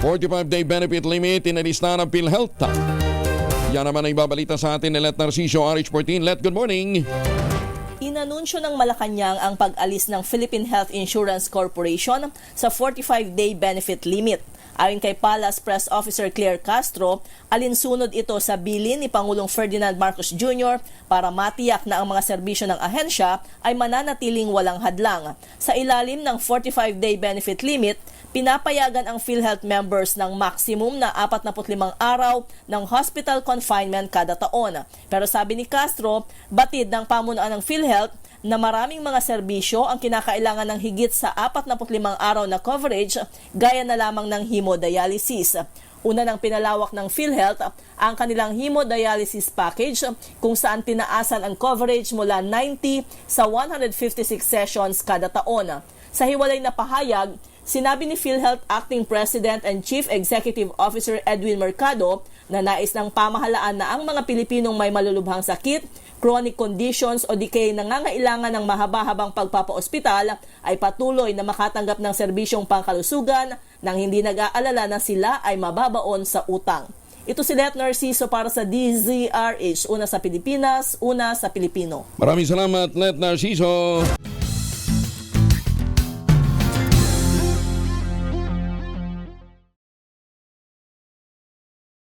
45-day benefit limit inalista ng PhilHealth. Yan naman ang ibabalita sa atin ni Let Narciso, RH14. Let, good morning. Inanunsyo ng Malacanang ang pag-alis ng Philippine Health Insurance Corporation sa 45-day benefit limit. Ayon kay Palace Press Officer Claire Castro, alinsunod ito sa bilin ni Pangulong Ferdinand Marcos Jr. para matiyak na ang mga serbisyo ng ahensya ay mananatiling walang hadlang. Sa ilalim ng 45-day benefit limit, pinapayagan ang PhilHealth members ng maximum na 45 araw ng hospital confinement kada taon. Pero sabi ni Castro, batid ng pamunuan ng PhilHealth na maraming mga serbisyo ang kinakailangan ng higit sa 45 araw na coverage gaya na lamang ng hemodialysis. Una nang pinalawak ng PhilHealth ang kanilang hemodialysis package kung saan tinaasan ang coverage mula 90 sa 156 sessions kada taon. Sa hiwalay na pahayag, sinabi ni PhilHealth Acting President and Chief Executive Officer Edwin Mercado na nais ng pamahalaan na ang mga Pilipinong may malulubhang sakit, chronic conditions o di kaya nangangailangan ng mahaba-habang pagpapaospital ay patuloy na makatanggap ng serbisyong pangkalusugan nang hindi nag-aalala na sila ay mababaon sa utang. Ito si Let Narciso para sa DZRH, una sa Pilipinas, una sa Pilipino. Maraming salamat, Let Narciso.